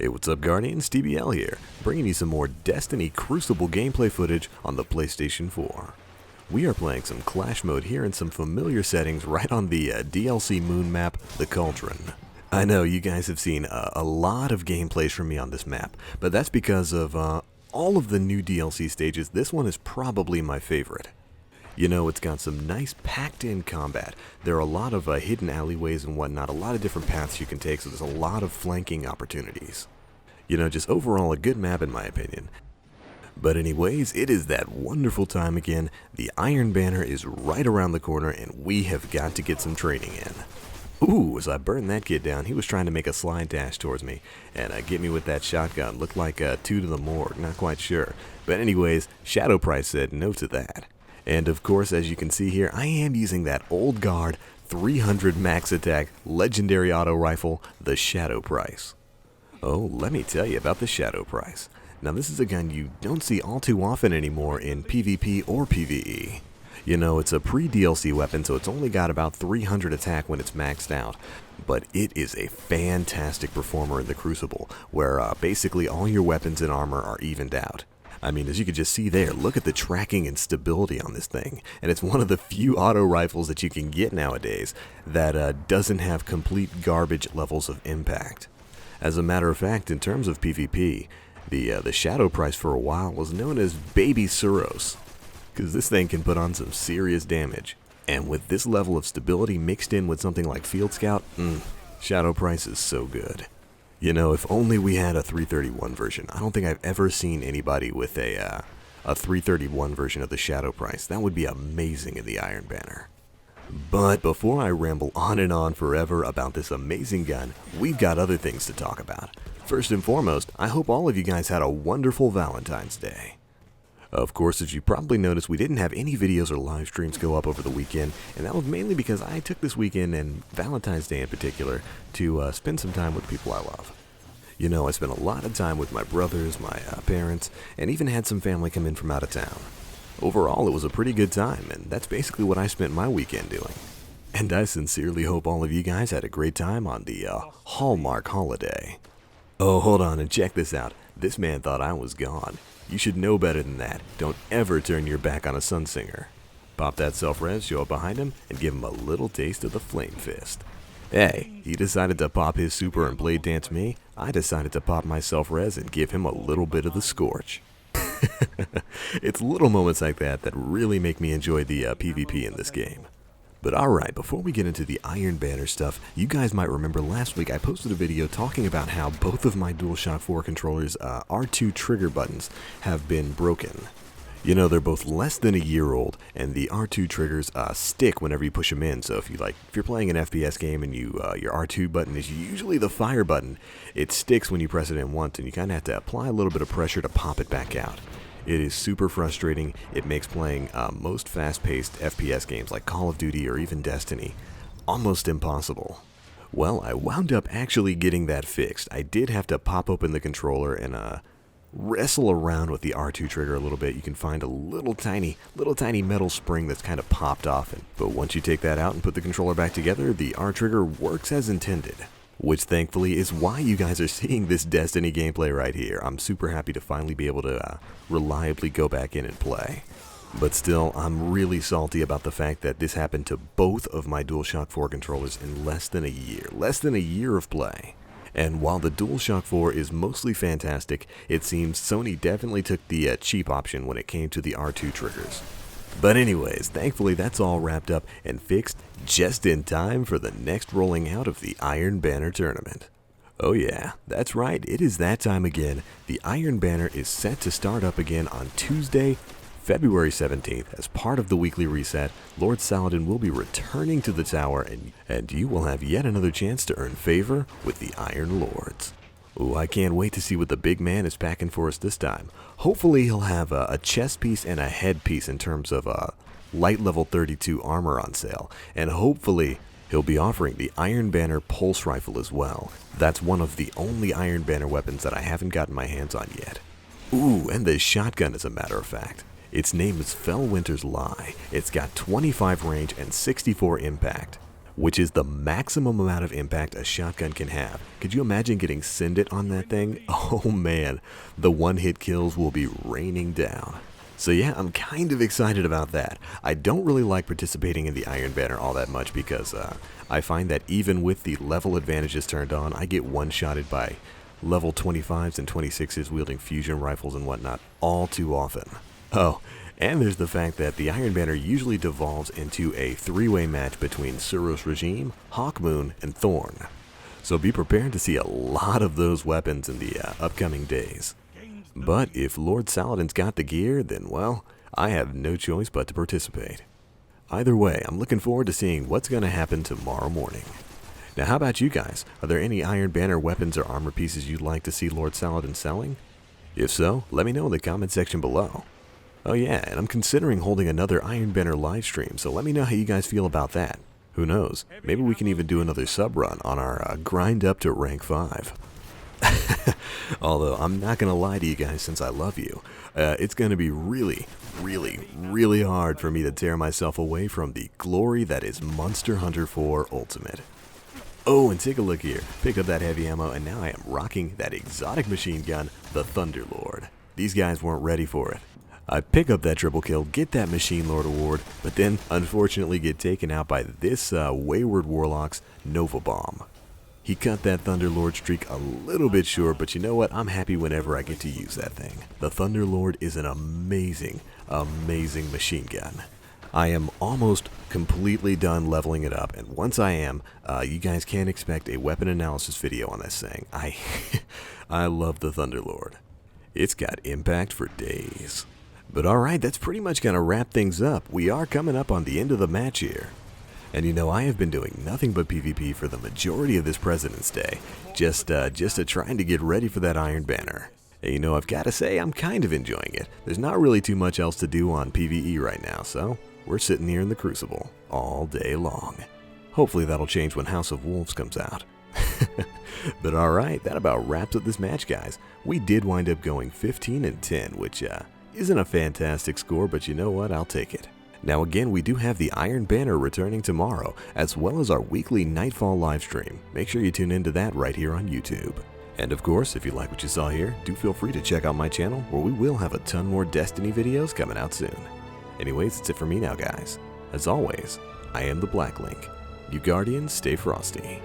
Hey, what's up, Guardians? TBL here, bringing you some more Destiny Crucible gameplay footage on the PlayStation 4. We are playing some Clash mode here in some familiar settings right on the DLC moon map, the Cauldron. I know you guys have seen a lot of gameplays from me on this map, but that's because of all of the new DLC stages. This one is probably my favorite. You know, it's got some nice packed-in combat. There are a lot of hidden alleyways and whatnot, a lot of different paths you can take, so there's a lot of flanking opportunities. You know, just overall a good map in my opinion. But anyways, it is that wonderful time again. The Iron Banner is right around the corner, and we have got to get some training in. Ooh, as I burned that kid down, he was trying to make a slide dash towards me, and get me with that shotgun. Looked like 2 to the morgue, not quite sure. But anyways, Shadow Price said no to that. And of course, as you can see here, I am using that old guard 300 max attack legendary auto rifle, the Shadow Price. Oh, let me tell you about the Shadow Price. Now this is a gun you don't see all too often anymore in PvP or PvE. You know, it's a pre-DLC weapon, so it's only got about 300 attack when it's maxed out. But it is a fantastic performer in the Crucible, where basically all your weapons and armor are evened out. I mean, as you can just see there, look at the tracking and stability on this thing. And it's one of the few auto rifles that you can get nowadays that doesn't have complete garbage levels of impact. As a matter of fact, in terms of PvP, the Shadow Price for a while was known as Baby Suros, because this thing can put on some serious damage. And with this level of stability mixed in with something like Field Scout, Shadow Price is so good. You know, if only we had a 331 version. I don't think I've ever seen anybody with a 331 version of the Shadow Price. That would be amazing in the Iron Banner. But before I ramble on and on forever about this amazing gun, we've got other things to talk about. First and foremost, I hope all of you guys had a wonderful Valentine's Day. Of course, as you probably noticed, we didn't have any videos or live streams go up over the weekend, and that was mainly because I took this weekend, and Valentine's Day in particular, to spend some time with people I love. You know, I spent a lot of time with my brothers, my parents, and even had some family come in from out of town. Overall, it was a pretty good time, and that's basically what I spent my weekend doing. And I sincerely hope all of you guys had a great time on the Hallmark holiday. Oh, hold on and check this out. This man thought I was gone. You should know better than that. Don't ever turn your back on a Sunsinger. Pop that self-res, show up behind him, and give him a little taste of the Flame Fist. Hey, he decided to pop his super and blade dance me. I decided to pop my self-res and give him a little bit of the Scorch. It's little moments like that that really make me enjoy the PvP in this game. But alright, before we get into the Iron Banner stuff, you guys might remember last week I posted a video talking about how both of my DualShock 4 controllers' R2 trigger buttons have been broken. You know, they're both less than a year old, and the R2 triggers stick whenever you push them in. So if you're playing an FPS game and your R2 button is usually the fire button, it sticks when you press it in once, and you kind of have to apply a little bit of pressure to pop it back out. It is super frustrating. It makes playing most fast-paced FPS games like Call of Duty or even Destiny almost impossible. Well, I wound up actually getting that fixed. I did have to pop open the controller and wrestle around with the R2 trigger a little bit. You can find a little tiny metal spring that's kind of popped off. But once you take that out and put the controller back together, the R trigger works as intended. Which thankfully is why you guys are seeing this Destiny gameplay right here. I'm super happy to finally be able to reliably go back in and play. But still, I'm really salty about the fact that this happened to both of my DualShock 4 controllers in less than a year. Less than a year of play. And while the DualShock 4 is mostly fantastic, it seems Sony definitely took the cheap option when it came to the R2 triggers. But anyways, thankfully that's all wrapped up and fixed just in time for the next rolling out of the Iron Banner tournament. Oh yeah, that's right, it is that time again. The Iron Banner is set to start up again on Tuesday, February 17th. As part of the weekly reset, Lord Saladin will be returning to the tower, and you will have yet another chance to earn favor with the Iron Lords. Ooh, I can't wait to see what the big man is packing for us this time. Hopefully he'll have a chest piece and a head piece in terms of light level 32 armor on sale, and hopefully he'll be offering the Iron Banner pulse rifle as well. That's one of the only Iron Banner weapons that I haven't gotten my hands on yet. Ooh, and the shotgun as a matter of fact. Its name is Fellwinter's Lie. It's got 25 range and 64 impact. which is the maximum amount of impact a shotgun can have. Could you imagine getting Sendit on that thing? Oh man, the one-hit kills will be raining down. So yeah, I'm kind of excited about that. I don't really like participating in the Iron Banner all that much because I find that even with the level advantages turned on, I get one-shotted by level 25s and 26s wielding fusion rifles and whatnot all too often. Oh, and there's the fact that the Iron Banner usually devolves into a three-way match between Suros Regime, Hawkmoon, and Thorn. So be prepared to see a lot of those weapons in the upcoming days. But if Lord Saladin's got the gear, then well, I have no choice but to participate. Either way, I'm looking forward to seeing what's going to happen tomorrow morning. Now how about you guys? Are there any Iron Banner weapons or armor pieces you'd like to see Lord Saladin selling? If so, let me know in the comment section below. Oh yeah, and I'm considering holding another Iron Banner live stream, so let me know how you guys feel about that. Who knows, maybe we can even do another sub run on our grind up to rank 5. Although, I'm not going to lie to you guys since I love you. It's going to be really hard for me to tear myself away from the glory that is Monster Hunter 4 Ultimate. Oh, and take a look here. Picked up that heavy ammo, and now I am rocking that exotic machine gun, the Thunderlord. These guys weren't ready for it. I pick up that triple kill, get that Machine Lord award, but then unfortunately get taken out by this Wayward Warlock's Nova Bomb. He cut that Thunderlord streak a little bit short, but you know what? I'm happy whenever I get to use that thing. The Thunderlord is an amazing machine gun. I am almost completely done leveling it up, and once I am, you guys can expect a weapon analysis video on this thing. I love the Thunderlord. It's got impact for days. But alright, that's pretty much going to wrap things up. We are coming up on the end of the match here. And you know, I have been doing nothing but PvP for the majority of this President's Day, just trying to get ready for that Iron Banner. And you know, I've got to say, I'm kind of enjoying it. There's not really too much else to do on PvE right now, so we're sitting here in the Crucible all day long. Hopefully that'll change when House of Wolves comes out. But alright, that about wraps up this match, guys. We did wind up going 15-10, which isn't a fantastic score, but you know what, I'll take it. Now again, we do have the Iron Banner returning tomorrow, as well as our weekly Nightfall livestream. Make sure you tune into that right here on YouTube. And of course, if you like what you saw here, do feel free to check out my channel, where we will have a ton more Destiny videos coming out soon. Anyways, that's it for me now, guys. As always, I am the Black Link. You Guardians, stay frosty.